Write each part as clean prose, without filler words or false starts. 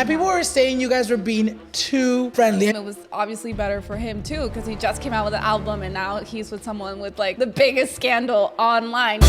And people were saying you guys were being too friendly. It was obviously better for him too, because he just came out with an album and now he's with someone with like the biggest scandal online.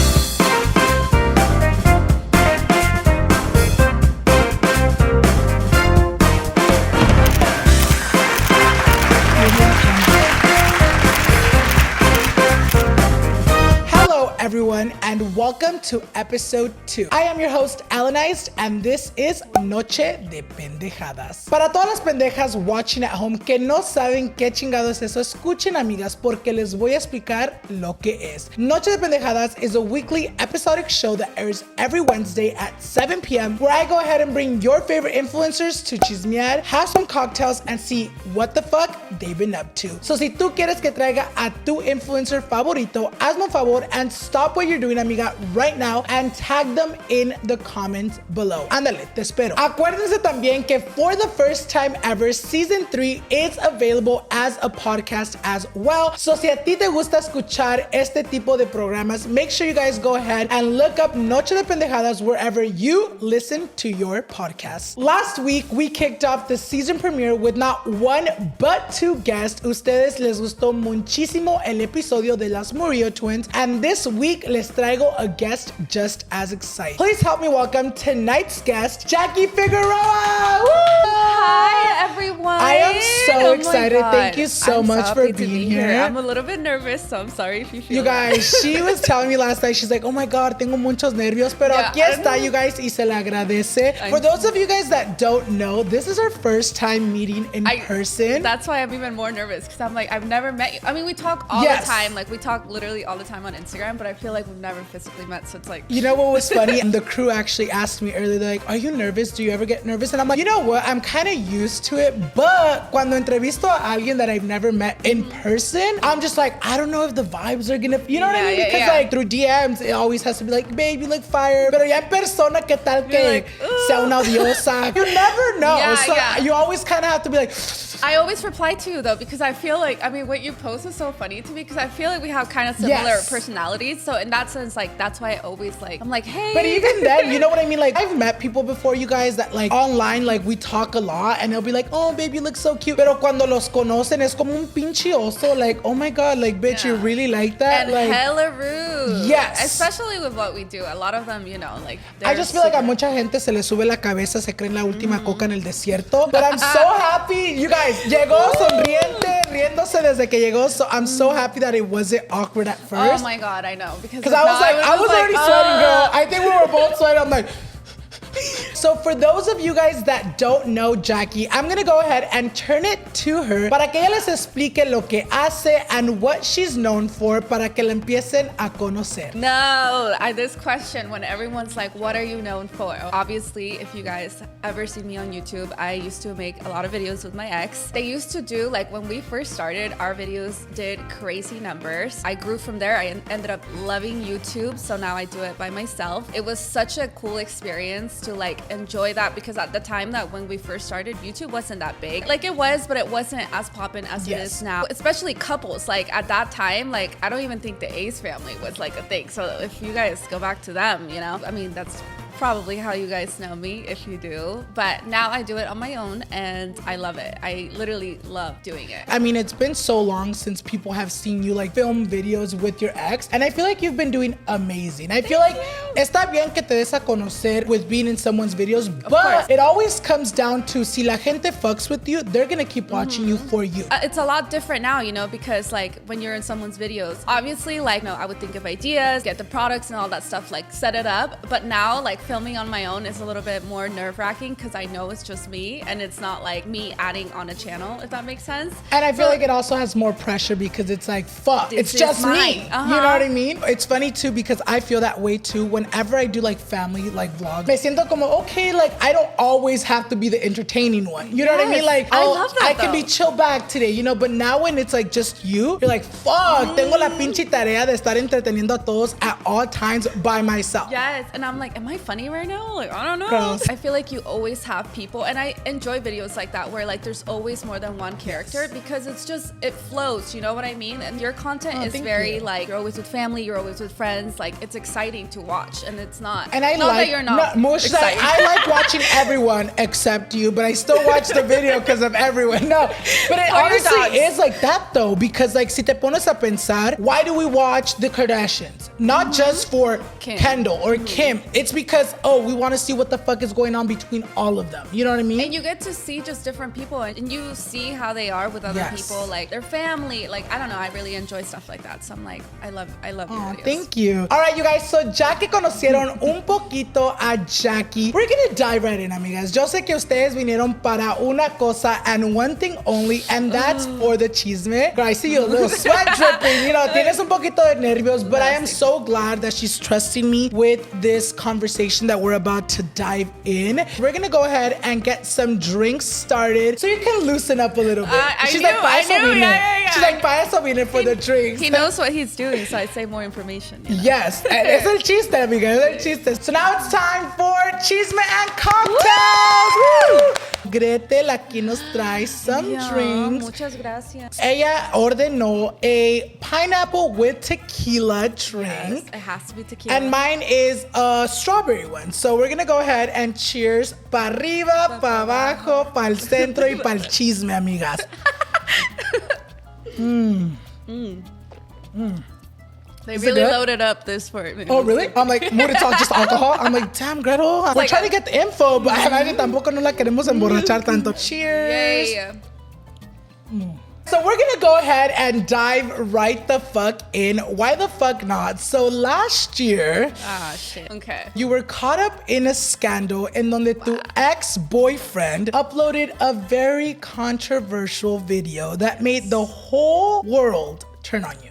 Everyone, and welcome to episode 2. I am your host, Alanized, and this is Noche de Pendejadas. Para todas las pendejas watching at home que no saben qué chingado es eso, escuchen, amigas, porque les voy a explicar lo que es. Noche de Pendejadas is a weekly episodic show that airs every Wednesday at 7 p.m. where I go ahead and bring your favorite influencers to chismear, have some cocktails, and see what the fuck they've been up to. So si tú quieres que traiga a tu influencer favorito, hazme un favor and stop what you're doing, amiga, right now and tag them in the comments below. Ándale, te espero. Acuérdense también que for the first time ever, season 3 is available as a podcast as well. So si a ti te gusta escuchar este tipo de programas, make sure you guys go ahead and look up Noche de Pendejadas wherever you listen to your podcast. Last week, we kicked off the season premiere with not one but 2 guests. Ustedes les gustó muchísimo el episodio de las Murillo twins, and this week les traigo a guest just as exciting. Please help me welcome tonight's guest, Jackie Figueroa. Woo! Hi, everyone. I am so excited. Thank you so much for being here. I'm a little bit nervous, so I'm sorry if you feel You guys, she was telling me last night, she's like, oh my God, tengo muchos nervios, pero aquí está, you guys, y se le agradece. For those of you guys that don't know, this is our first time meeting in person. That's why I'm even more nervous, because I'm like, I've never met you. I mean, we talk all the time. Like, we talk literally all the time on Instagram, but I feel like we've never physically met, so it's like... You know what was funny? The crew actually asked me earlier, they're like, are you nervous? Do you ever get nervous? And I'm like, you know what? I'm kind of used to it, but cuando entrevisto a alguien that I've never met in person, I'm just like, I don't know if the vibes are gonna... You know what I mean? Because like through DMs, it always has to be like, babe, you look fire. Pero ya en persona, ¿qué tal que like, sea una odiosa? You never know. You always kind of have to be like... I always reply to you though, because I feel like, I mean, what you post is so funny to me, because I feel like we have kind of similar personalities. So in that sense, like, that's why I always like, I'm like, hey. But even then, you know what I mean? Like, I've met people before, you guys, that like online, like we talk a lot and they'll be like, oh, babe, you look so cute. Pero cuando los conocen, es como un pinche oso. Like, oh my God, like, bitch, you really like that? And like, hella rude. Yes. Especially with what we do. A lot of them, you know, like, I just feel like a mucha gente se le sube la cabeza, se creen la última coca en el desierto. But I'm so happy. You guys, llegó sonriente, riéndose desde que llegó. So I'm so happy that it wasn't awkward at first. Oh my God, I know. Because I was like, I was already sweating, girl. I think we were both sweating. I'm like... So for those of you guys that don't know Jackie, I'm gonna go ahead and turn it to her para que ella les explique lo que hace and what she's known for para que la empiecen a conocer. No, this question when everyone's like, what are you known for? Obviously, if you guys ever see me on YouTube, I used to make a lot of videos with my ex. They used to do, like when we first started, our videos did crazy numbers. I grew from there. I ended up loving YouTube, so now I do it by myself. It was such a cool experience to like enjoy that, because at the time that when we first started, YouTube wasn't that big. Like it was, but it wasn't as poppin' as it is now. Especially couples. Like at that time, like I don't even think the Ace family was like a thing. So if you guys go back to them, you know, I mean, that's probably how you guys know me if you do, but now I do it on my own and I love it. I literally love doing it. I mean, it's been so long since people have seen you like film videos with your ex, and I feel like you've been doing amazing. I feel like está bien que te des a conocer with being in someone's videos, but it always comes down to si la gente fucks with you, they're gonna keep watching you for you. It's a lot different now, you know, because like when you're in someone's videos, obviously like, no, I would think of ideas, get the products and all that stuff, like set it up, but now like filming on my own is a little bit more nerve-wracking because I know it's just me and it's not like me adding on a channel, if that makes sense. And I feel like it also has more pressure because it's like, fuck, it's just me. You know what I mean? It's funny too because I feel that way too whenever I do like family like vlogs. Me siento como, okay, like I don't always have to be the entertaining one. You know what I mean? Like, I love that, I can be chill back today, you know, but now when it's like just you, you're like, fuck, tengo la pinche tarea de estar entreteniendo a todos at all times by myself. Yes, and I'm like, am I funny funny right now? Like, I don't know. Gross. I feel like you always have people, and I enjoy videos like that where like there's always more than one character because it's just, it flows, you know what I mean? And your content is very like, you're always with family, you're always with friends, like it's exciting to watch, and it's not, and I not like, that you're not excited. I like watching everyone except you, but I still watch the video because of everyone. No, but it honestly is like that though, because like si te pones a pensar, why do we watch the Kardashians? Not just for Kendall or Kim. It's because, oh, we want to see what the fuck is going on between all of them. You know what I mean? And you get to see just different people, and you see how they are with other people, like their family. Like, I don't know, I really enjoy stuff like that. So I'm like, I love your videos. Thank you. All right, you guys, so ya que conocieron un poquito a Jackie, we're gonna dive right in, amigas. Yo sé que ustedes vinieron para una cosa and one thing only, and that's for the chisme. Girl, I see you a little sweat dripping. You know, tienes un poquito de nervios, but I am so glad that she's trusting me with this conversation that we're about to dive in. We're gonna go ahead and get some drinks started so you can loosen up a little bit. She's like, She's like, para eso vine for the drinks. He knows what he's doing, so I say more information. You know? Yes, es el chiste, amiga, es el chiste. So now it's time for Chisme and Cocktails. Woo! Gretel aquí nos trae some drinks. Muchas gracias. Ella ordenó a pineapple with tequila drink. Yes, it has to be tequila. And mine is a strawberry one. So we're gonna go ahead and cheers pa arriba, pa abajo, pa el centro y pa el chisme, amigas. They really loaded up this for me. Oh, really? I'm like, mood to talk just alcohol? I'm like, damn, Gretel. We're trying to get the info, but tampoco no la queremos emborrachar tanto. Cheers. Yay. So we're gonna go ahead and dive right the fuck in. Why the fuck not? So last year, Shit. Okay. you were caught up in a scandal in donde tu ex-boyfriend uploaded a very controversial video that made the whole world turn on you.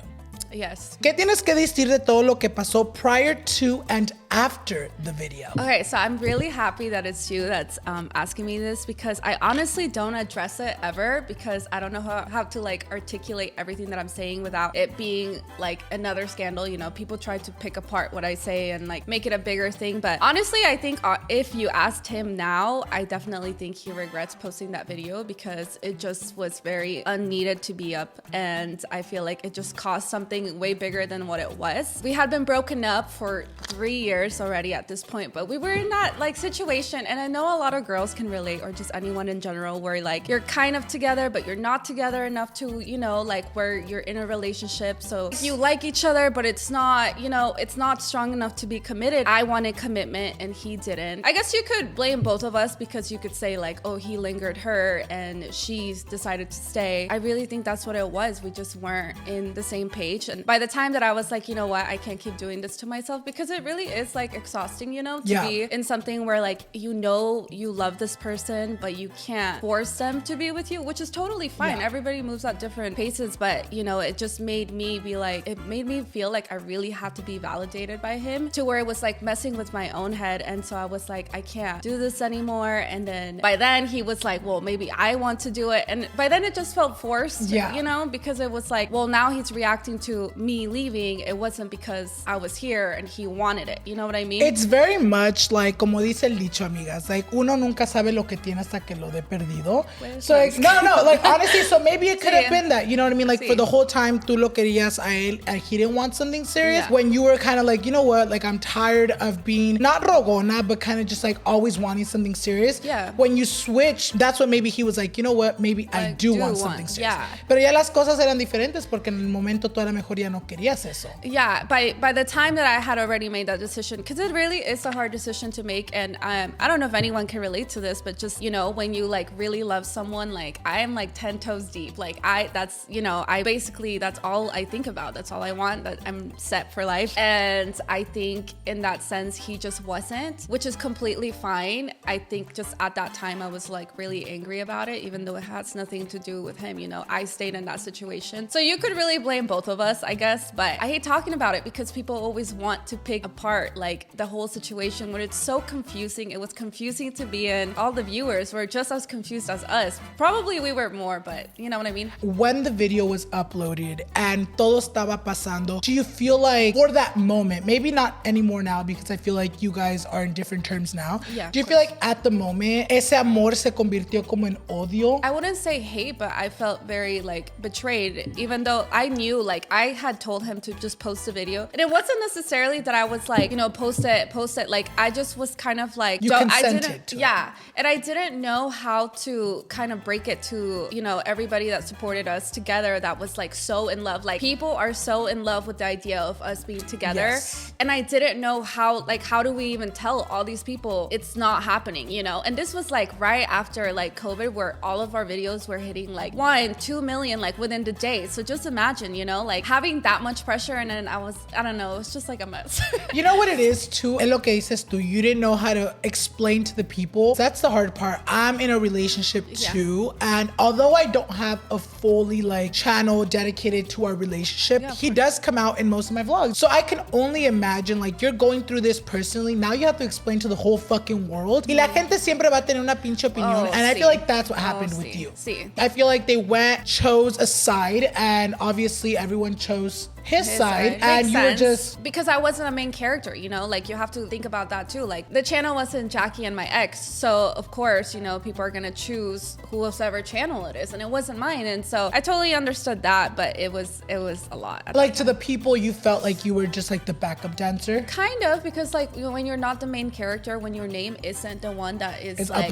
Yes. ¿Qué tienes que decir de todo lo que pasó prior to and after the video? Okay, so I'm really happy that it's you that's asking me this, because I honestly don't address it ever, because I don't know how to like articulate everything that I'm saying without it being like another scandal. You know, people try to pick apart what I say and like make it a bigger thing. But honestly, I think if you asked him now, I definitely think he regrets posting that video, because it just was very unneeded to be up. And I feel like it just caused something way bigger than what it was. We had been broken up for 3 years already at this point, but we were in that like situation, and I know a lot of girls can relate, or just anyone in general, where like you're kind of together but you're not together enough to, you know, like where you're in a relationship, so you like each other but it's not, you know, it's not strong enough to be committed. I wanted commitment and he didn't. I guess you could blame both of us, because you could say like, oh, he lingered her and she's decided to stay. I really think that's what it was. We just weren't in the same page. And by the time that I was like, you know what, I can't keep doing this to myself, because it really is like exhausting, you know, to be in something where like, you know, you love this person, but you can't force them to be with you, which is totally fine. Everybody moves at different paces, but you know, it just made me be like, it made me feel like I really had to be validated by him, to where it was like messing with my own head. And so I was like, I can't do this anymore. And then by then he was like, well, maybe I want to do it. And by then it just felt forced, you know, because it was like, well, now he's reacting to me leaving. It wasn't because I was here and he wanted it. You know what I mean? It's very much like, como dice el dicho, amigas, like uno nunca sabe lo que tiene hasta que lo dé perdido. So like, no, like honestly, so maybe it could have been that, you know what I mean? Like for the whole time tú lo querías a él and he didn't want something serious. When you were kind of like, you know what, like I'm tired of being not rogona, but kind of just like always wanting something serious. When you switch, that's when maybe he was like, you know what, maybe I do want something serious. Pero ya las cosas eran diferentes, porque en el momento tú a lo mejor ya no querías eso. By the time that I had already made that decision, because it really is a hard decision to make, and I don't know if anyone can relate to this, but just, you know, when you like really love someone, like I am like 10 toes deep, like that's, you know, I basically, that's all I think about, that's all I want, that I'm set for life. And I think in that sense he just wasn't, which is completely fine. I think just at that time I was like really angry about it, even though it has nothing to do with him. You know, I stayed in that situation, so you could really blame both of us, I guess. But I hate talking about it, because people always want to pick apart like the whole situation where it's so confusing. It was confusing to be in. All the viewers were just as confused as us. Probably we were more, but you know what I mean? When the video was uploaded and todo estaba pasando, do you feel like for that moment, maybe not anymore now because I feel like you guys are in different terms now. Yeah, do you feel like at the moment, ese amor se convirtió como en odio? I wouldn't say hate, but I felt very like betrayed, even though I knew, like I had told him to just post a video. And it wasn't necessarily that I was like, you know, post it. Like I just was kind of like, you consented to yeah. it. And I didn't know how to kind of break it to, you know, everybody that supported us together that was like so in love. Like people are so in love with the idea of us being together. Yes. And I didn't know how do we even tell all these people it's not happening, you know? And this was like right after like COVID, where all of our videos were hitting like 1-2 million like within the day. So just imagine, you know, like having that much pressure, and then I don't know, it was just like a mess. You know what it is too? Es lo que dices tú. You didn't know how to explain to the people. That's the hard part. I'm in a relationship too, and although I don't have a fully like channel dedicated to our relationship, he does come out in most of my vlogs. So I can only imagine, like, you're going through this personally. Now you have to explain to the whole fucking world. Y la gente siempre va a tener una pinche opinión. And I feel like that's what happened with you. I feel like they chose a side, and obviously everyone chose his side. And you were just... Because I wasn't a main character, you know? Like, you have to think about that too. Like, the channel wasn't Jackie and my ex. So, of course, you know, people are gonna choose whoever channel it is. And it wasn't mine. And so I totally understood that, but it was a lot. Like, to the people, you felt like you were just like the backup dancer? Kind of, because like, you know, when you're not the main character, when your name isn't the one that is like,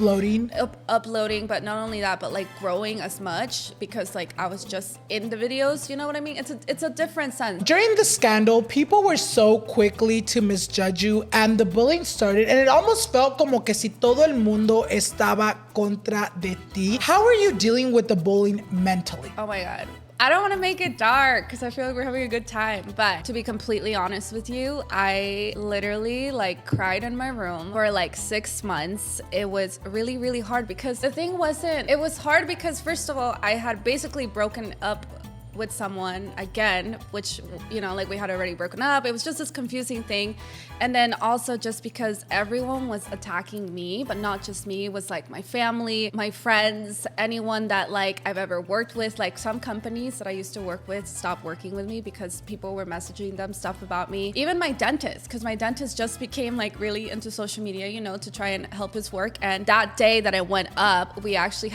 uploading, but not only that, but like growing as much, because like I was just in the videos, you know what I mean? It's a different sense. During the scandal, people were so quickly to misjudge you, and the bullying started, and it almost felt como que si todo el mundo estaba contra de ti. How are you dealing with the bullying mentally? Oh my God. I don't want to make it dark because I feel like we're having a good time. But to be completely honest with you, I literally like cried in my room for like 6 months. It was really, really hard because the thing wasn't, it was hard because first of all, I had basically broken up with someone again, which, you know, like we had already broken up. It was just this confusing thing. And then also just because everyone was attacking me, but not just me, it was like my family, my friends, anyone that like I've ever worked with. Like some companies that I used to work with stopped working with me because people were messaging them stuff about me. Even my dentist, because my dentist just became like really into social media, you know, to try and help his work. And that day that I went up, we actually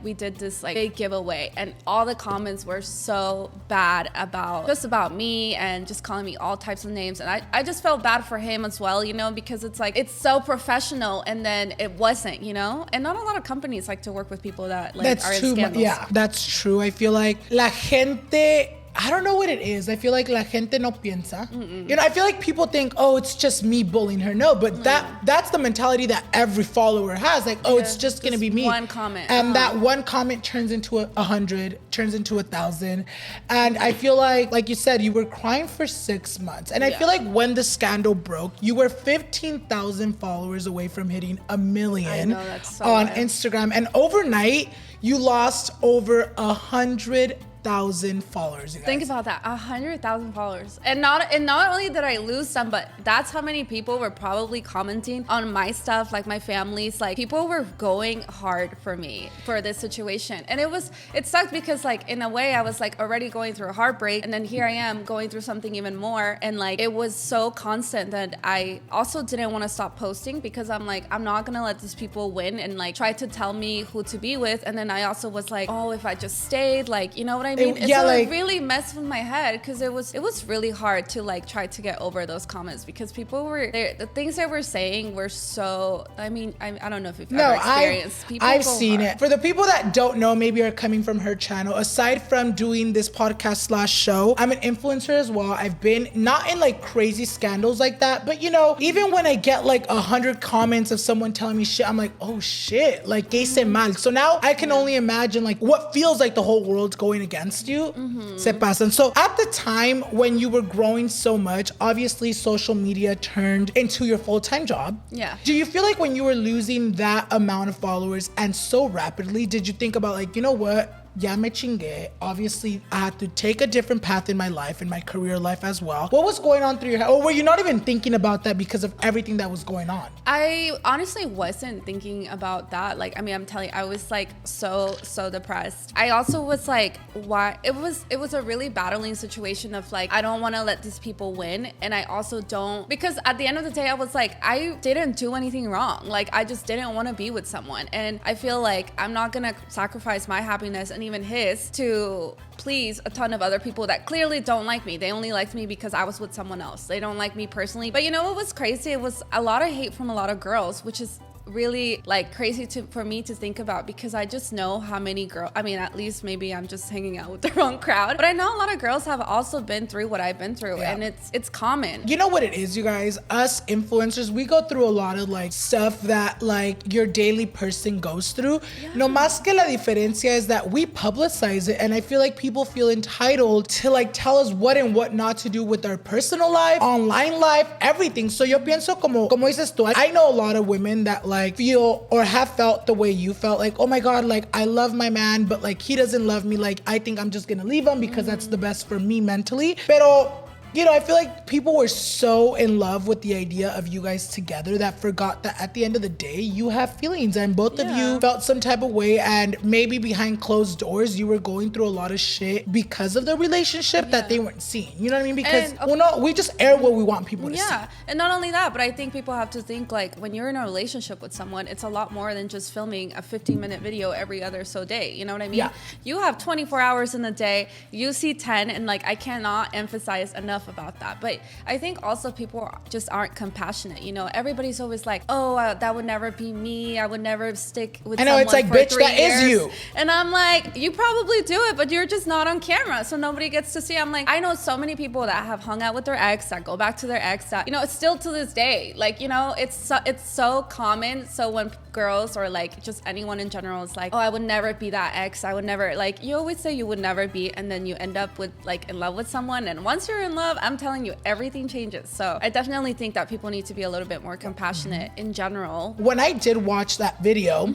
we did this like big giveaway, and all the comments were so bad about me and just calling me all types of names. And I just felt bad for him as well, you know, because it's like, it's so professional, and then it wasn't, you know? And not a lot of companies like to work with people that like are in scandals. Yeah, that's true. I feel like la gente, I don't know what it is. I feel like la gente no piensa. You know, I feel like people think, oh, it's just me bullying her. No, but that's the mentality that every follower has. Like, oh, it's just gonna be me. One comment. And that one comment turns into 100, turns into 1,000. And I feel like you said, you were crying for 6 months. And I feel like when the scandal broke, you were 15,000 followers away from hitting 1 million on Instagram. And overnight, you lost over 100,000 followers. You guys. Think about that, 100,000 followers, and not only did I lose some, but that's how many people were probably commenting on my stuff, like my family's. Like people were going hard for me for this situation, and it sucked because like in a way I was like already going through a heartbreak, and then here I am going through something even more, and like it was so constant that I also didn't want to stop posting because I'm like, I'm not gonna let these people win and like try to tell me who to be with. And then I also was like, oh, if I just stayed, like, you know what I mean? It really messed with my head because it was really hard to like try to get over those comments because people were the things they were saying were so, I mean, I don't know if you've ever experienced people. I've seen it. For the people that don't know, maybe are coming from her channel, aside from doing this podcast / show, I'm an influencer as well. I've been not in like crazy scandals like that, but you know, even when I get like 100 comments of someone telling me shit, I'm like, oh shit, like que hice mal. So now I can only imagine like what feels like the whole world's going against you. Se pasan. So at the time when you were growing so much, obviously social media turned into your full-time job. Yeah. Do you feel like when you were losing that amount of followers and so rapidly, did you think about like, you know what? ya me chingue. Obviously, I had to take a different path in my life, in my career life as well. What was going on through your head? Or were you not even thinking about that because of everything that was going on? I honestly wasn't thinking about that. Like, I mean, I'm telling you, I was like so depressed. I also was like, why? It was a really battling situation of like, I don't want to let these people win. And I also don't, because at the end of the day, I was like, I didn't do anything wrong. Like, I just didn't want to be with someone. And I feel like I'm not going to sacrifice my happiness and even his to please a ton of other people that clearly don't like me. They only liked me because I was with someone else. They don't like me personally. But you know what was crazy? It was a lot of hate from a lot of girls, which is really like crazy for me to think about, because I just know how many girls, I mean, at least maybe I'm just hanging out with the wrong crowd, but I know a lot of girls have also been through what I've been through. Yeah. And it's common. You know what it is, you guys? Us influencers, we go through a lot of like stuff that like your daily person goes through. Yeah. No más que la diferencia is that we publicize it, and I feel like people feel entitled to like tell us what and what not to do with our personal life, online life, everything. So yo pienso como dices tú, I know a lot of women that like feel or have felt the way you felt, like, oh my god, like I love my man, but like he doesn't love me, like I think I'm just gonna leave him because that's the best for me mentally. Pero you know, I feel like people were so in love with the idea of you guys together that forgot that at the end of the day, you have feelings, and both of you felt some type of way, and maybe behind closed doors, you were going through a lot of shit because of the relationship that they weren't seeing. You know what I mean? Because we just air what we want people to see. Yeah, and not only that, but I think people have to think like when you're in a relationship with someone, it's a lot more than just filming a 15-minute video every other so day. You know what I mean? Yeah. You have 24 hours in a day. You see 10, and like I cannot emphasize enough about that. But I think also people just aren't compassionate. You know, everybody's always like, oh, that would never be me. I would never stick with someone. I know, it's like, bitch, that is you. And I'm like, you probably do it, but you're just not on camera, so nobody gets to see. I'm like, I know so many people that have hung out with their ex, that go back to their ex, that, you know, it's still to this day. Like, you know, it's so common. So when girls or like just anyone in general is like, oh, I would never be that ex. I would never, like, you always say you would never be, and then you end up with like in love with someone. And once you're in love, I'm telling you, everything changes. So I definitely think that people need to be a little bit more compassionate in general. When I did watch that video,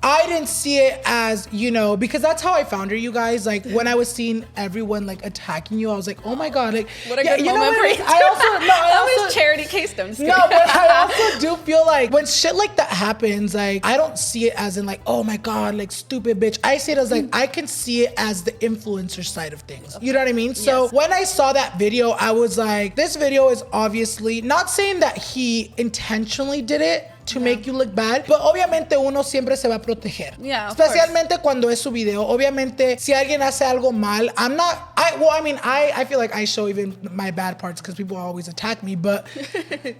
I didn't see it as, you know, because that's how I found her, you guys. Like when I was seeing everyone like attacking you, I was like, oh my god, like what a good moment for you. I always charity case them. No, but I also do feel like when shit like that happens, like I don't see it as in like, oh my god, like stupid bitch. I see it as like I can see it as the influencer side of things. You know what I mean? So when I saw that video, I was like, this video is obviously not saying that he intentionally did it to make you look bad, but obviamente uno siempre se va a proteger. Yeah, especialmente cuando es su video. Obviamente, si alguien hace algo mal, I feel like I show even my bad parts because people always attack me, but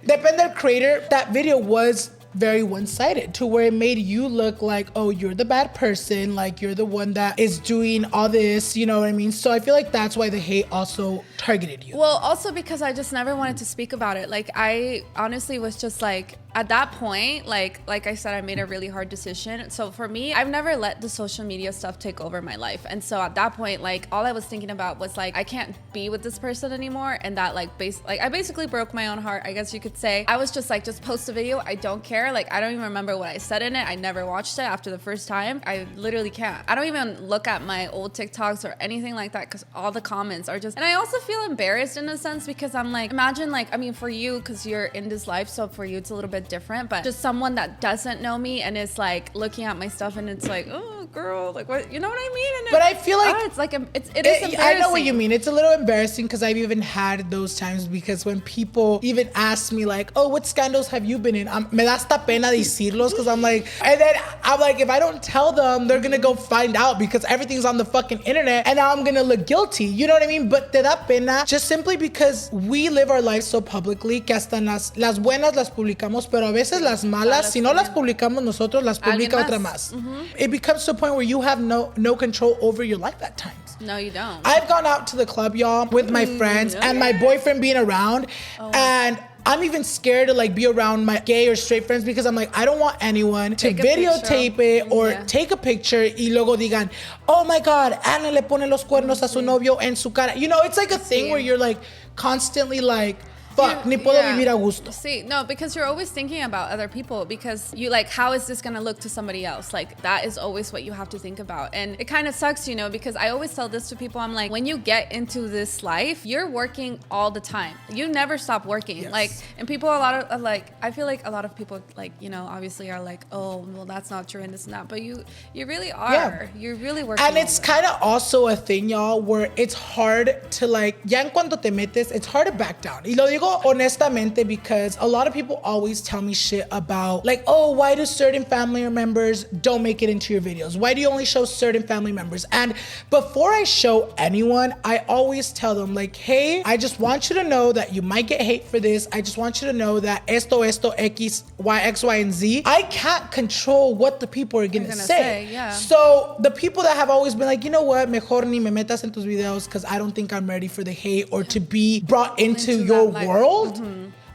depende del creator, that video was very one-sided to where it made you look like, oh, you're the bad person, like you're the one that is doing all this, you know what I mean? So I feel like that's why the hate also targeted you. Well, also because I just never wanted to speak about it. Like I honestly was just like, at that point, like I said, I made a really hard decision. So for me, I've never let the social media stuff take over my life. And so at that point, like all I was thinking about was like, I can't be with this person anymore. And that like I basically broke my own heart, I guess you could say. I was just like, just post a video. I don't care. Like, I don't even remember what I said in it. I never watched it after the first time. I literally can't. I don't even look at my old TikToks or anything like that because all the comments are just, and I also feel embarrassed in a sense because I'm like, imagine like, I mean, for you, because you're in this life, so for you, it's a little bit different, but just someone that doesn't know me and is like looking at my stuff and it's like, oh girl, like what, you know what I mean? And but I feel like it's like, it is embarrassing. I know what you mean. It's a little embarrassing because I've even had those times because when people even ask me like, oh, what scandals have you been in? Me da hasta pena decirlos because I'm like, and then I'm like, if I don't tell them, they're gonna go find out because everything's on the fucking internet and now I'm gonna look guilty. You know what I mean? But te da pena just simply because we live our lives so publicly que hasta las buenas las publicamos, pero a veces las malas, si no las publicamos nosotros, las publica otra más. It becomes to a point where you have no control over your life at times. No, you don't. I've gone out to the club, y'all, with my friends and my boyfriend being around, and I'm even scared to like be around my gay or straight friends because I'm like, I don't want anyone to videotape it or take a picture y luego digan, oh my God, Ana le pone los cuernos a su novio en su cara. You know, it's like a thing where you're like constantly like fuck, ni puedo vivir a gusto. See, no, because you're always thinking about other people, because you like, how is this gonna look to somebody else? Like, that is always what you have to think about. And it kind of sucks, you know, because I always tell this to people. I'm like, when you get into this life, you're working all the time. You never stop working. Yes. Like, and people, a lot of like, I feel like a lot of people, like, you know, obviously are like, oh, well, that's not true and this and that, but you really are. Yeah. You're really working. And it's kind of also a thing, y'all, where it's hard to like, ya en cuanto te metes, it's hard to back down. Y lo digo honestamente because a lot of people always tell me shit about like, oh, why do certain family members don't make it into your videos? Why do you only show certain family members? And before I show anyone, I always tell them like, hey, I just want you to know that you might get hate for this. I just want you to know that esto, X, Y, and Z. I can't control what the people are gonna say. Yeah. So the people that have always been like, you know what, mejor ni me metas en tus videos because I don't think I'm ready for the hate or to be brought into your world.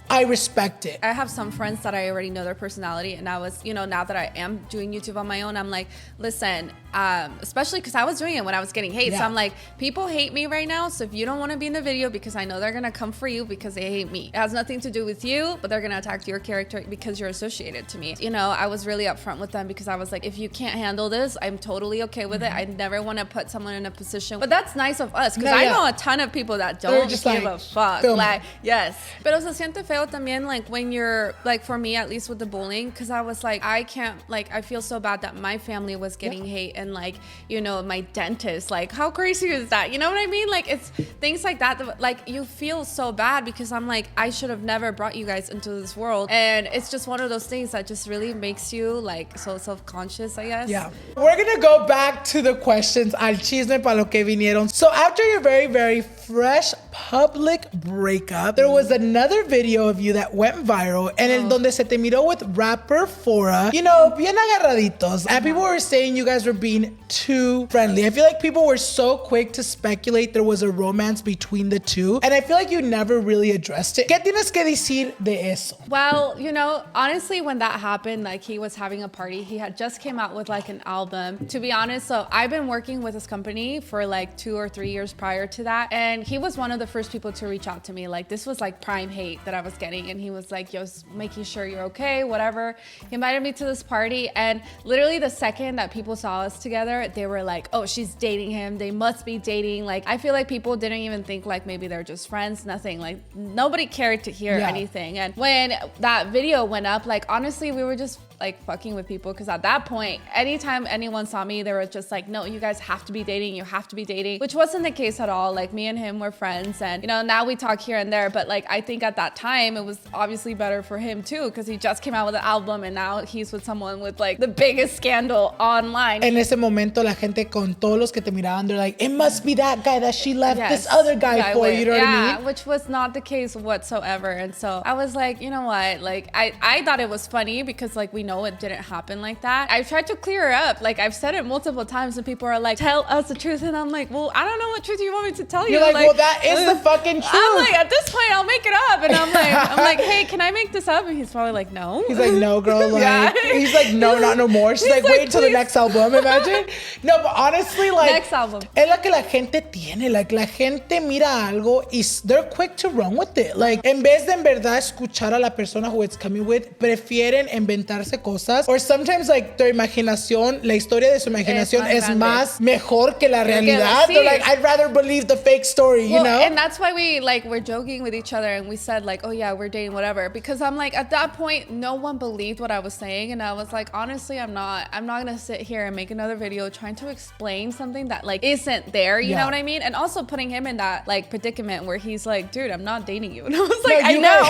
I respect it. I have some friends that I already know their personality, and I was, you know, now that I am doing YouTube on my own, I'm like, listen, especially because I was doing it when I was getting hate. So I'm like, people hate me right now, so if you don't want to be in the video, because I know they're gonna come for you because they hate me. It has nothing to do with you, but they're gonna attack your character because you're associated to me. You know, I was really upfront with them because I was like, if you can't handle this, I'm totally okay with it. I never want to put someone in a position, but that's nice of us, because I know a ton of people that don't just give a fuck. Like, yes, pero se siente feo también, like when you're like, for me at least with the bullying, because I was like, I can't, like, I feel so bad that my family was getting hate, and like, you know, my dentist, like, how crazy is that? You know what I mean? Like, it's things like that, like, you feel so bad because I'm like, I should have never brought you guys into this world, and it's just one of those things that just really makes you like so self-conscious, I guess. Yeah. We're gonna go back to the questions, al chisme pa lo que vinieron. So after your very, very fresh public breakup, there was another video of you that went viral, and el donde se te miró with rapper Fora, you know, bien agarraditos. And people were saying you guys were being too friendly. I feel like people were so quick to speculate there was a romance between the two, and I feel like you never really addressed it. ¿Qué tienes que decir de eso? Well, you know, honestly, when that happened, like, he was having a party. He had just came out with like an album. To be honest, so I've been working with this company for like 2 or 3 years prior to that, and he was one of the first people to reach out to me. Like, this was like prime hate that I was getting, and he was like, yo, making sure you're okay, whatever. He invited me to this party, and literally the second that people saw us together, they were like, oh, she's dating him, they must be dating. Like, I feel like people didn't even think like maybe they're just friends, nothing. Like, nobody cared to hear anything. And when that video went up, like, honestly, we were just like fucking with people, because at that point, anytime anyone saw me, they were just like, no, you guys have to be dating, you have to be dating, which wasn't the case at all. Like, me and him were friends, and you know, now we talk here and there, but like, I think at that time it was obviously better for him too, because he just came out with an album, and now he's with someone with like the biggest scandal online. En ese momento, la gente, con todos los que te miraban, they're like, it must be that guy that she left this other guy for, you know what I mean? Which was not the case whatsoever. And so I was like, you know what, like, I thought it was funny because like, we know it didn't happen like that. I tried to clear it up. Like, I've said it multiple times, and people are like, tell us the truth. And I'm like, well, I don't know what truth you want me to tell you. You're like, well, that is the fucking truth. I'm like, at this point, I'll make it up. And I'm like, hey, can I make this up? And he's probably like, no. He's like, no, girl. Like, he's like, no, not no more. She's like, wait till the next album. Imagine. No, but honestly, like, next album. Es lo que la gente tiene. Like, la gente mira algo y they're quick to run with it. Like, en vez de en verdad escuchar a la persona who it's coming with, prefieren inventarse cosas. Or sometimes, like, their imaginación, la historia de su imaginación es más mejor que la realidad. They're like, I'd rather believe the fake story, you know? And that's why we, like, we're joking with each other, and we said, like, oh yeah, we're dating, whatever. Because I'm like, at that point, no one believed what I was saying. And I was like, honestly, I'm not gonna sit here and make another video trying to explain something that, like, isn't there, you know what I mean? And also putting him in that, like, predicament where he's like, dude, I'm not dating you. And I was like, I know.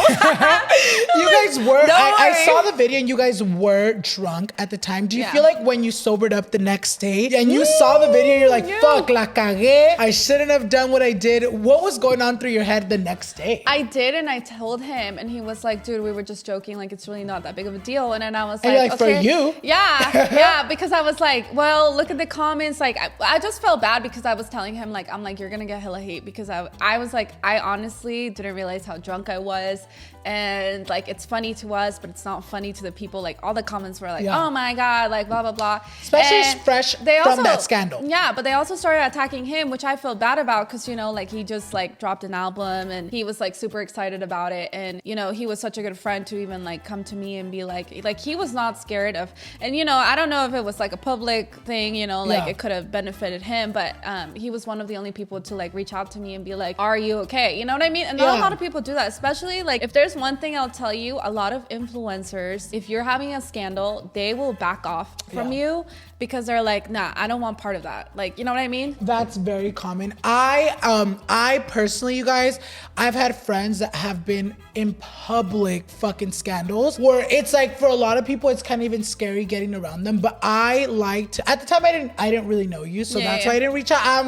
You guys were, I saw the video, and you guys were drunk at the time. Do you feel like when you sobered up the next day and you saw the video, you're like, fuck, la cagué, I shouldn't have done what I did? What was going on through your head the next day? I did, and I told him, and he was like, dude, we were just joking, like, it's really not that big of a deal. And then I was and like, okay. For you? Yeah, because I was like, well, look at the comments. Like, I just felt bad because I was telling him, like, I'm like, you're gonna get hella hate, because I was like, I honestly didn't realize how drunk I was. and like it's funny to us, but it's not funny to the people. Like all the comments were like, oh my God, like blah, blah, blah. Especially fresh from that scandal. Yeah, but they also started attacking him, which I feel bad about because, you know, like he just like dropped an album and he was like super excited about it. And, you know, he was such a good friend to even like come to me and be like he was not scared of, and, you know, I don't know if it was like a public thing, you know, like it could have benefited him, but he was one of the only people to like reach out to me and be like, are you okay? You know what I mean? And not a lot of people do that, especially like if there's one thing I'll tell you, a lot of influencers, if you're having a scandal, they will back off from you because they're like, nah, I don't want part of that. Like, you know what I mean? That's very common. I personally, you guys, I've had friends that have been in public fucking scandals where it's like for a lot of people it's kind of even scary getting around them. But I liked, at the time I didn't really know you, so that's why I didn't reach out.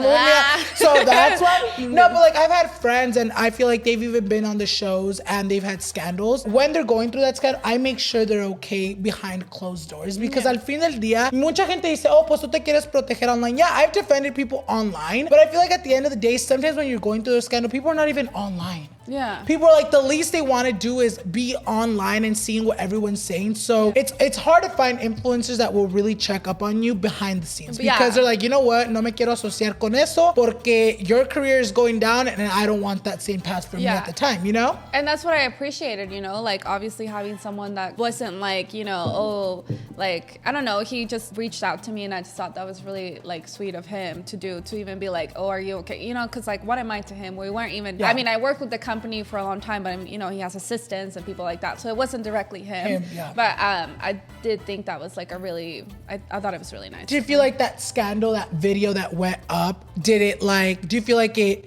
So that's why. No, but like I've had friends and I feel like they've even been on the shows and they've had scandals. When they're going through that scandal, I make sure they're okay behind closed doors because al fin del día, mucha gente dice, oh, pues tú te quieres proteger online. Yeah, I've defended people online, but I feel like at the end of the day, sometimes when you're going through a scandal, people are not even online. Yeah. People are like, the least they want to do is be online and seeing what everyone's saying. So it's hard to find influencers that will really check up on you behind the scenes because they're like, you know what, no me quiero asociar con eso porque your career is going down and I don't want that same path for me at the time, you know? And that's what I appreciated, you know, like obviously having someone that wasn't like, you know, oh, like, I don't know, he just reached out to me and I just thought that was really like sweet of him to do, to even be like, oh, are you okay? You know, because like, what am I to him? We weren't even, I mean, I worked with the company for a long time, but you know, he has assistants and people like that, so it wasn't directly him. But I did think that was like a really, I thought it was really nice. Do you feel like that scandal, that video that went up, do you feel like it,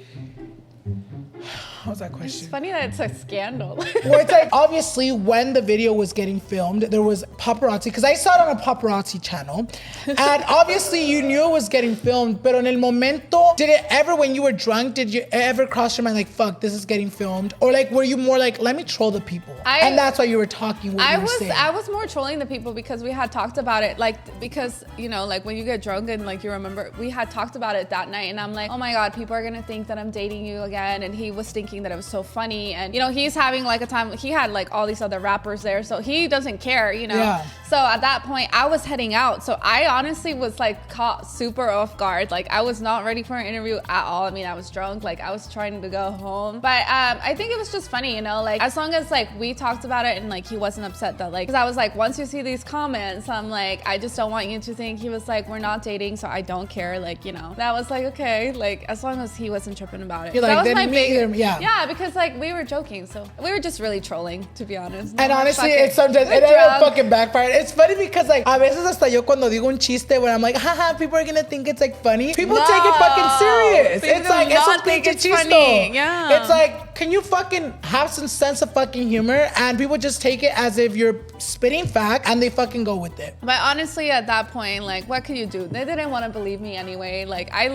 what was that question? It's funny that it's a scandal. Well, it's like, obviously, when the video was getting filmed, there was paparazzi, because I saw it on a paparazzi channel, and obviously you knew it was getting filmed, pero en el momento, did it ever, when you were drunk, did you ever cross your mind like, fuck, this is getting filmed? Or like, were you more like, let me troll the people? And that's why you were talking what you were saying. I was more trolling the people because we had talked about it, like, because, you know, like when you get drunk and like you remember, we had talked about it that night, and I'm like, oh my God, people are gonna think that I'm dating you again, and he was thinking that it was so funny, and you know, he's having like a time, he had like all these other rappers there, so he doesn't care, you know. So at that point I was heading out, so I honestly was like caught super off guard. Like I was not ready for an interview at all. I mean, I was drunk, like I was trying to go home, but I think it was just funny, you know, like as long as like we talked about it and like he wasn't upset that, like, because I was like, once you see these comments, I'm like, I just don't want you to think, he was like, we're not dating, so I don't care, like, you know. That was like, okay, like as long as he wasn't tripping about it. You're like, that was my big, yeah, because like we were joking, so we were just really trolling, to be honest. And honestly, it's sometimes it ended up fucking backfired. It's funny because like a veces hasta yo cuando digo un chiste when I'm like, haha, people are gonna think it's like funny. People take it fucking serious. It's like, it's un pinche chisto. Yeah. It's like, can you fucking have some sense of fucking humor? And people just take it as if you're spitting fact and they fucking go with it. But honestly, at that point, like, what could you do? They didn't want to believe me anyway. Like, I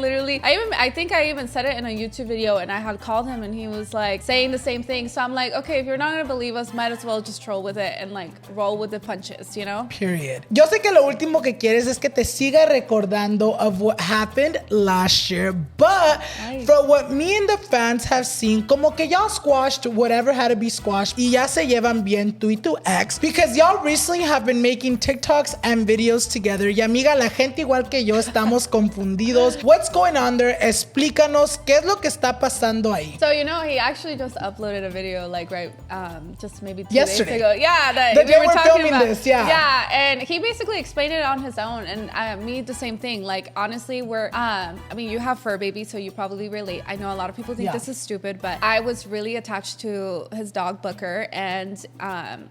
think I even said it in a YouTube video, and I had called him and he was like saying the same thing. So I'm like, okay, if you're not gonna believe us, might as well just troll with it and like roll with the punches, you know? Period. Yo sé que lo último que quieres es que te siga recordando of what happened last year, but from what me and the fans have seen, como que y'all squashed whatever had to be squashed y ya se llevan bien tú y tu ex, because y'all recently have been making TikToks and videos together. Y amiga, la gente igual que yo estamos confundidos. What's going on there? Explícanos qué es lo que está pasando ahí. So, you know, he actually just uploaded a video like just maybe 2 yesterday. days ago. Yeah, that the we day were we're talking filming about this, yeah. Yeah, and he basically explained it on his own, and me the same thing. Like, honestly, we're I mean, you have fur baby, so you probably relate. I know a lot of people think this is stupid, but I was really attached to his dog Booker, and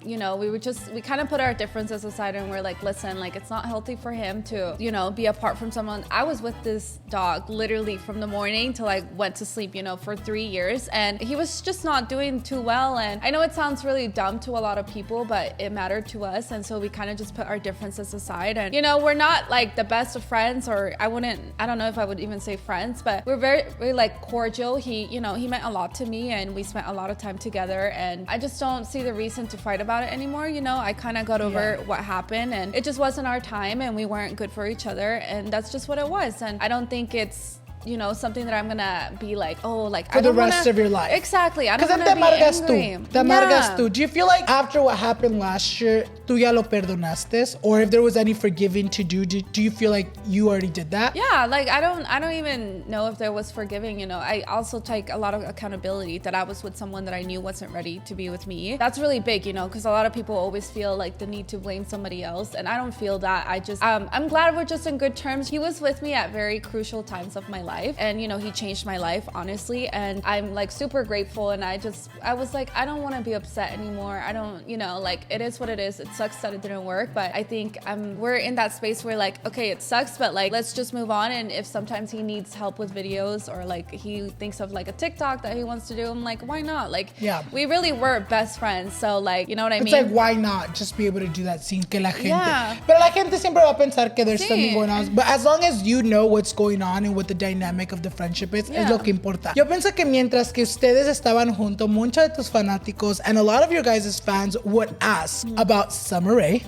you know, we kind of put our differences aside, and we're like, listen, like, it's not healthy for him to, you know, be apart from someone. I was with this dog literally from the morning till I went to sleep, you know, for 3 years, and he was just not doing too well. And I know it sounds really dumb to a lot of people, but it mattered to us, and so we kind of just put our differences aside. And you know, we're not like the best of friends, or I don't know if I would even say friends, but we're very, very like cordial. He, you know, he meant a lot to me, and we spent a lot of time together, and I just don't see the reason to fight about it anymore. You know, I kind of got over what happened, and it just wasn't our time, and we weren't good for each other, and that's just what it was. And I don't think it's you know, something that I'm gonna be like, oh, like for the rest of your life. Exactly. I don't want want to be angry. Te amargas tú. Do you feel like after what happened last year, tú ya lo perdonaste? Or if there was any forgiving to do you feel like you already did that? Yeah, like I don't even know if there was forgiving, you know. I also take a lot of accountability that I was with someone that I knew wasn't ready to be with me. That's really big, you know, because a lot of people always feel like the need to blame somebody else, and I don't feel that. I just I'm glad we're just in good terms. He was with me at very crucial times of my life, and you know, he changed my life, honestly, and I'm like super grateful. And I was like, I don't want to be upset anymore. I don't, you know, like it is what it is. It sucks that it didn't work, but I think we're in that space where like, okay, it sucks, but like let's just move on. And if sometimes he needs help with videos, or like he thinks of like a TikTok that he wants to do, I'm like, why not? Like, yeah, we really were best friends, so like, you know what I mean? It's like, why not just be able to do that sin que la gente? Yeah. Pero la gente siempre va a pensar que there's something going on. But as long as you know what's going on and what the dynamic of the friendship is lo que importa. Yo pienso que mientras que ustedes estaban juntos, muchos de tus fanáticos and a lot of your guys' fans would ask about Summer Rae.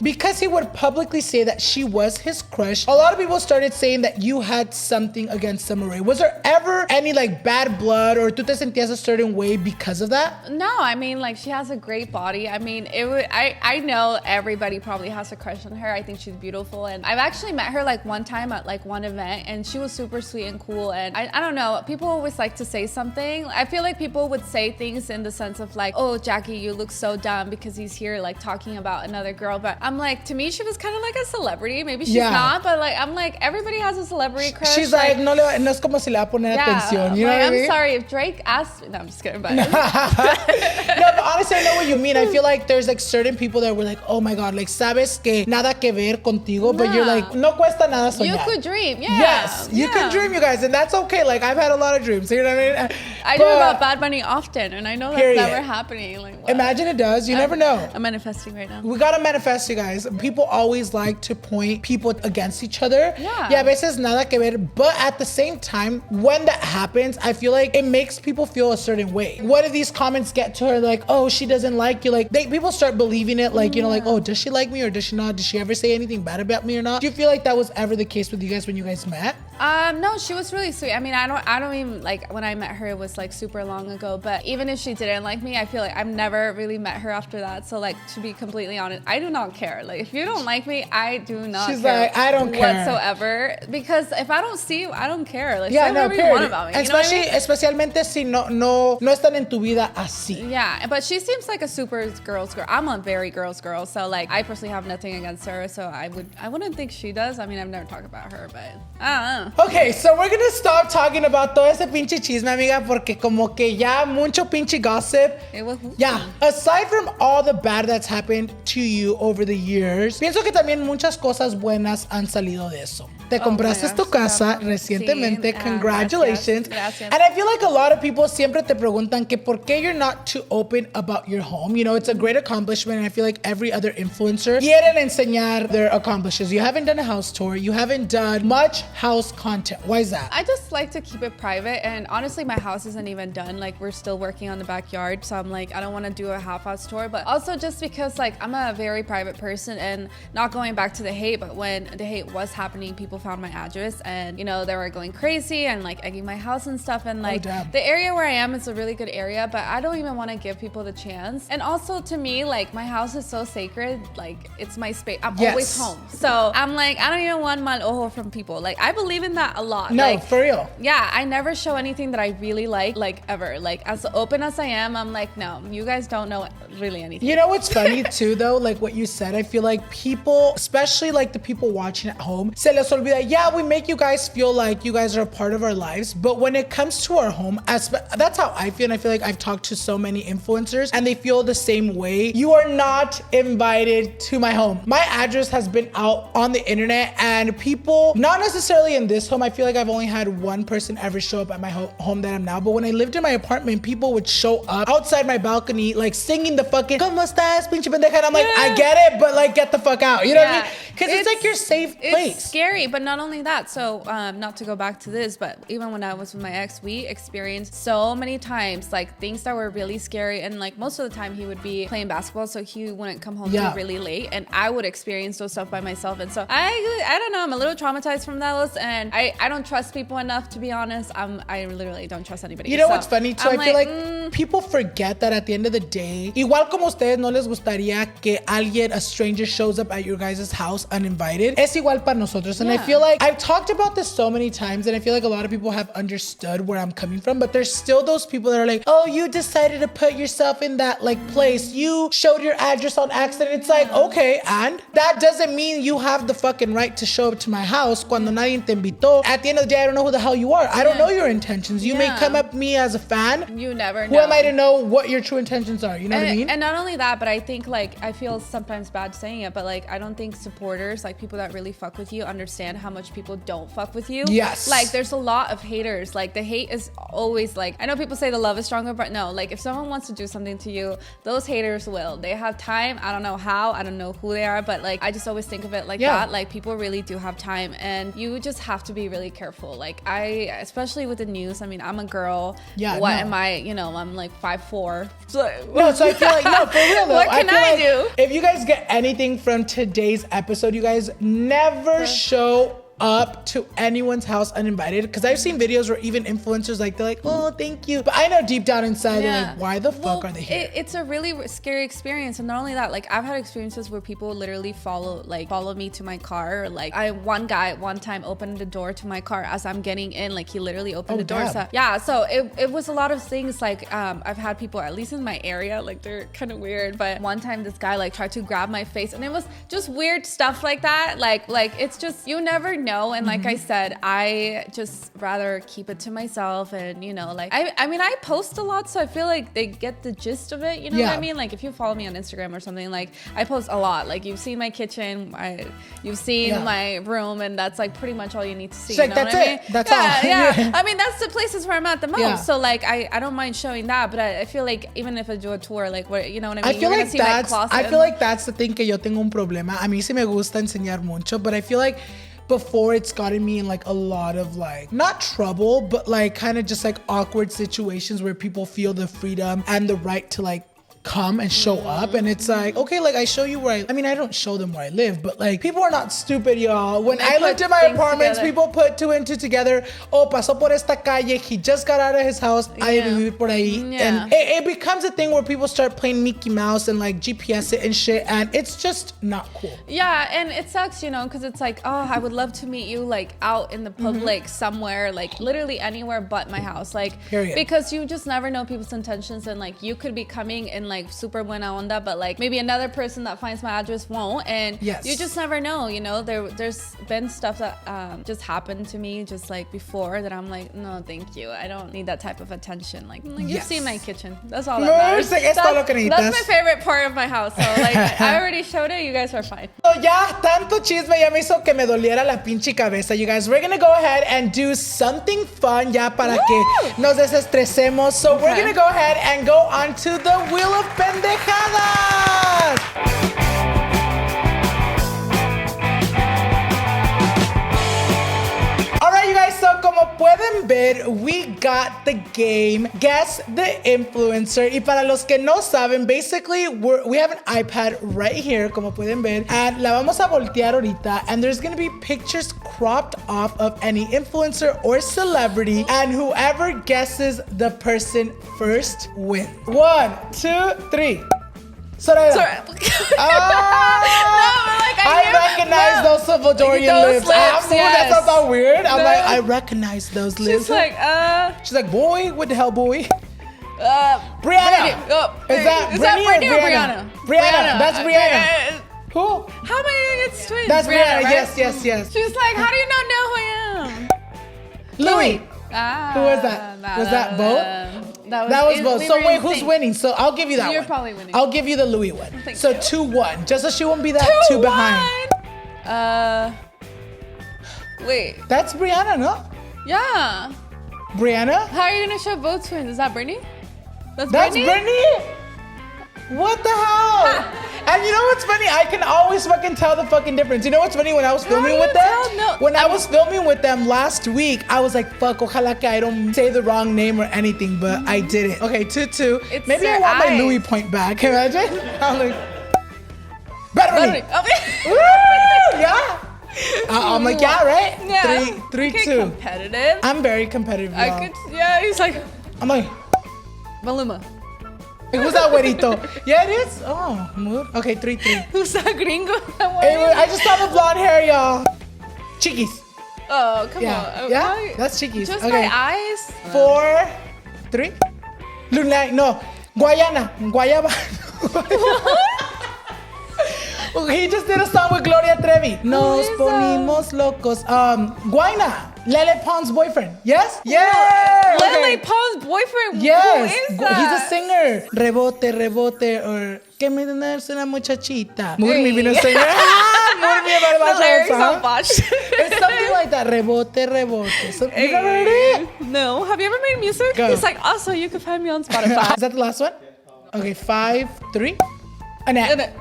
Because he would publicly say that she was his crush. A lot of people started saying that you had something against Summer Rae. Was there ever any like bad blood, or tú te sentías a certain way because of that? No, I mean, like, she has a great body. I mean, I know everybody probably has a crush on her. I think she's beautiful, and I've actually met her like one time at like one event, and she was super sweet and cool. And I don't know, people always like to say something. I feel like people would say things in the sense of like, oh, Jackie, you look so dumb because he's here like talking about another girl. But I'm like, to me, she was kind of like a celebrity. Maybe she's not, but like, I'm like, everybody has a celebrity crush. She's like no es como si le va a poner atención. You know what I mean? I'm sorry, if Drake asked me, no, I'm just kidding, but no, but honestly, I know what you mean. I feel like there's like certain people that were like, oh my God, like sabes que nada que ver contigo, but you're like, no cuesta nada soñar. You could dream, yeah. Yes, you could dream, you guys, and that's okay. Like, I've had a lot of dreams, you know what I mean? I dream about Bad Bunny often, and I know that's never happening. Like, what? Imagine it does. You never know. I'm manifesting right now. We gotta manifest, you guys. People always like to point people against each other. Yeah. Y a veces nada que ver, but at the same time, when that happens, I feel like it makes people feel a certain way. What if these comments get to her like, oh, she doesn't like you? Like, people start believing it, like, you know, like, oh, does she like me or does she not? Did she ever say anything bad about me or not? Do you feel like that was ever the case with you guys when you guys met? No, she was really sweet. I mean, I don't even, like, when I met her, it was like super long ago, but even if she didn't like me, I feel like I've never really met her after that. So like, to be completely honest, I do not care. Like, if you don't like me, I do not She's care. Like, I don't care whatsoever, because if I don't see you, I don't care. Like, yeah, say whatever you want about me. Especially, you know what I mean? Especialmente si no están en tu vida así. Yeah, but she seems like a super girl's girl. I'm a very girl's girl, so like, I personally have nothing against her. So I wouldn't think she does. I mean, I've never talked about her, but I don't know. Okay, so we're gonna stop talking about todo ese pinche chisme, amiga, porque como que ya mucho pinche gossip. Yeah, aside from all the bad that's happened to you over the years, pienso que también muchas cosas buenas han salido de eso. Te compraste tu casa recientemente. Sí, congratulations. Gracias. And I feel like a lot of people siempre te preguntan que por qué you're not too open about your home. You know, it's a great accomplishment, and I feel like every other influencer quieren enseñar their accomplishments. You haven't done a house tour. You haven't done much house content. Why is that? I just like to keep it private, and honestly, my house isn't even done. Like, we're still working on the backyard, so I'm like, I don't want to do a half house tour, but also just because like I'm a very private person, and not going back to the hate, but when the hate was happening, people found my address, and you know, they were going crazy and like egging my house and stuff, and like the area where I am is a really good area, but I don't even want to give people the chance. And also, to me, like, my house is so sacred, like, it's my space. I'm always home, so I'm like, I don't even want mal ojo from people. Like, I believe in that a lot. No, like, for real. Yeah, I never show anything that I really like ever. Like, as open as I am, I'm like, no, you guys don't know really anything. You know what's funny too, though? Like what you said, I feel like people, especially like the people watching at home, se les olvida, yeah, we make you guys feel like you guys are a part of our lives, but when it comes to our home, that's how I feel, and I feel like I've talked to so many influencers, and they feel the same way. You are not invited to my home. My address has been out on the internet, and people, not necessarily in this home, I feel like I've only had one person ever show up at my home that I'm now, but when I lived in my apartment, people would show up outside my balcony, like singing the fucking "¿Cómo estás, pinche pendeja?" And I'm like, I get it, but like, get the fuck out. You know what I mean? Because it's like your safe place. It's scary, but not only that. So, not to go back to this, but even when I was with my ex, we experienced so many times like things that were really scary, and like most of the time he would be playing basketball, so he wouldn't come home till really late, and I would experience those stuff by myself. And so I don't know, I'm a little traumatized from those, and And I don't trust people enough, to be honest. I literally don't trust anybody. You know what's funny too? I feel like people forget that at the end of the day, igual como ustedes no les gustaría que alguien, a stranger, shows up at your guys' house uninvited. Es igual para nosotros. And I feel like I've talked about this so many times, and I feel like a lot of people have understood where I'm coming from, but there's still those people that are like, oh, you decided to put yourself in that like place. You showed your address on accident. It's like, okay, and that doesn't mean you have the fucking right to show up to my house cuando nadie te invitó. At the end of the day, I don't know who the hell you are. I don't know your intentions. You may come up me as a fan. You never know. Who am I to know what your true intentions are? You know what I mean? And not only that, but I think like, I feel sometimes bad saying it, but like, I don't think supporters, like people that really fuck with you, understand how much people don't fuck with you. Yes. Like there's a lot of haters. Like the hate is always like, I know people say the love is stronger, but no, like if someone wants to do something to you, those haters will. They have time. I don't know how, I don't know who they are, but like, I just always think of it like that. Like people really do have time, and you just have to be really careful. Like especially with the news, I mean, I'm a girl. Yeah. What am I, you know, I'm like 5'4". So I feel like, no, for real though. What can I do? If you guys get anything from today's episode, you guys never show up to anyone's house uninvited, because I've seen videos where even influencers like they're like, oh, thank you, but I know deep down inside they're like, why the fuck are they here? It's a really scary experience. And not only that, like I've had experiences where people literally follow me to my car. Like one guy one time opened the door to my car as I'm getting in, like he literally opened the door. Damn. So it was a lot of things. Like I've had people, at least in my area, like they're kind of weird, but one time this guy like tried to grab my face, and it was just weird stuff like that. Like it's just, you never know. And like I said, I just rather keep it to myself. And you know, like I mean, I post a lot, so I feel like they get the gist of it, you know what I mean? Like if you follow me on Instagram or something, like I post a lot. Like you've seen my kitchen, you've seen my room, and that's like pretty much all you need to see. Like, you know that's what I it. mean? That's all. Yeah. I mean, that's the places where I'm at the most. So like I don't mind showing that, but I feel like even if I do a tour, like what, you know what I mean? I feel like that's the thing, que yo tengo un problema. A mí sí me gusta enseñar mucho, but I feel like before it's gotten me in like a lot of like, not trouble, but like kind of just like awkward situations where people feel the freedom and the right to like come and show up, and it's like, okay, like I show you where I mean, I don't show them where I live, but like people are not stupid, y'all. When I looked at my apartments, people put two and two together. Oh, pasó por esta calle, he just got out of his house, I vivir por ahí. And it becomes a thing where people start playing Mickey Mouse and like GPS it and shit, and it's just not cool. Yeah, and it sucks, you know, because it's like, oh, I would love to meet you like out in the public somewhere, like literally anywhere but my house, like because you just never know people's intentions, and like you could be coming in like super buena onda, but like maybe another person that finds my address won't, and you just never know, you know. There's been stuff that just happened to me just like before that I'm like, no, thank you, I don't need that type of attention. Like you've seen my kitchen, that's all that matters. That's my favorite part of my house, so like I already showed it, you guys are fine. So ya, tanto chisme ya me hizo que me doliera la pinche cabeza. You guys, we're gonna go ahead and do something fun ya para que nos desestresemos. So we're gonna go ahead and go on to the Wheel of Pendejadas. Alright, you guys, so como pueden ver, we got the game Guess the Influencer. Y para los que no saben, basically we have an iPad right here, como pueden ver, and la vamos a voltear ahorita, and there's gonna be pictures cropped off of any influencer or celebrity, and whoever guesses the person first wins. 1, 2, 3. Soraya. I recognize those Salvadorian lips. That sounds so weird. I'm like, I recognize those lips. She's like, boy, what the hell, boy? Brianna. Is that Brittany or Brianna? Brianna. That's Brianna. Who? How am I gonna get twins? That's Brianna. Right? Yes. She's like, how do you not know who I am? Louis. Who was that? Was that both? That was both. So wait, who's winning? So I'll give you that one. You're probably winning. I'll give you the Louis one. So 2-1. Just so she won't be that 2 behind. Wait. That's Brianna, no? Yeah. Brianna? How are you gonna show both twins? Is that Brittany? That's Brittany? What the hell? And you know what's funny? I can always fucking tell the fucking difference. You know what's funny? When I was filming with them, I was filming with them last week, I was like, fuck, ojalá que I don't say the wrong name or anything, but I didn't. Okay, 2-2. Maybe I want my Louis point back. Imagine? I'm like, better me. Okay. Woo! Yeah. I'm like, yeah, right? Yeah. Three, Okay, two. competitive. I'm very competitive, y'all. I could, yeah, he's like, I'm like, Maluma. who's that güerito? Yeah, it is. Oh, mood. Okay, 3-3. Who's that gringo? Anyway, I just saw the blonde hair, y'all. Chiquis. Oh, come Yeah, on. yeah, Why- that's Chiquis. Just Okay. my eyes? 4-3. Luna, no, Guayana, Guayaba. He just did a song with Gloria Trevi. Nos is that? ponimos locos. Guayna, Lele Pons' boyfriend. Yes? Yeah. Lele Pons' boyfriend? Yes. Who is that? He's a singer. Rebote, rebote, or que me denarse una muchachita. Murmi vino a singer. Murmi The lyrics huh? on botched. It's something like that. Rebote, rebote. So, you never heard it? No. Have you ever made music? Go. It's like, also, you can find me on Spotify. Is that the last one? Okay, 5-3. Annette.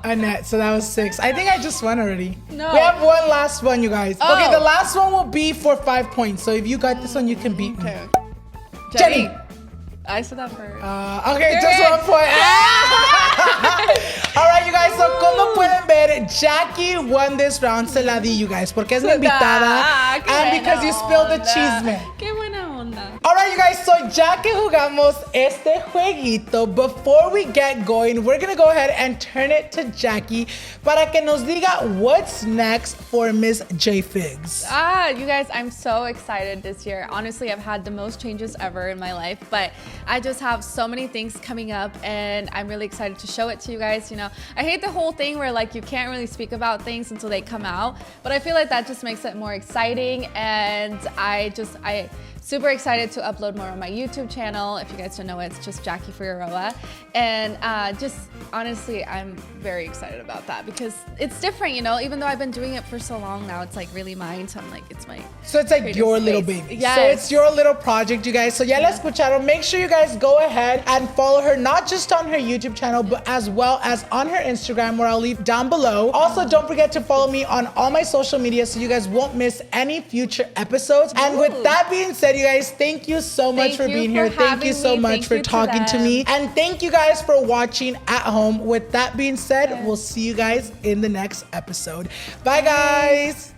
Annette, so that was 6. I think I just won already. No. We have one last one, you guys. Oh. Okay, the last one will be for 5 points. So if you got this one, you can beat me. Okay. Jenny. I said that first. Okay, Good. just 1 point. All right, you guys. So como pueden ver, Jackie won this round. Se la di, you guys, porque es mi invitada, Qué and buena because you spilled the onda. chisme. Qué buena onda. All right, you guys, so ya que jugamos este jueguito, before we get going, we're gonna go ahead and turn it to Jackie para que nos diga what's next for Miss J Figs. You guys, I'm so excited this year. Honestly, I've had the most changes ever in my life, but I just have so many things coming up and I'm really excited to show it to you guys. You know, I hate the whole thing where like you can't really speak about things until they come out, but I feel like that just makes it more exciting, and I super excited to upload more on my YouTube channel. If you guys don't know it, it's just Jackie Figueroa. And just honestly, I'm very excited about that because it's different, you know, even though I've been doing it for so long now, it's like really mine. So I'm like, it's my So it's like creative your little space. baby. Yes. So it's your little project, you guys. So ya la escucharon. Make sure you guys go ahead and follow her, not just on her YouTube channel, but as well as on her Instagram, where I'll leave down below. Also, don't forget to follow me on all my social media so you guys won't miss any future episodes. And with that being said, you guys, thank you so much for being here. Thank you so much for talking to me. And thank you guys for watching at home. With that being said, we'll see you guys in the next episode. Bye, guys.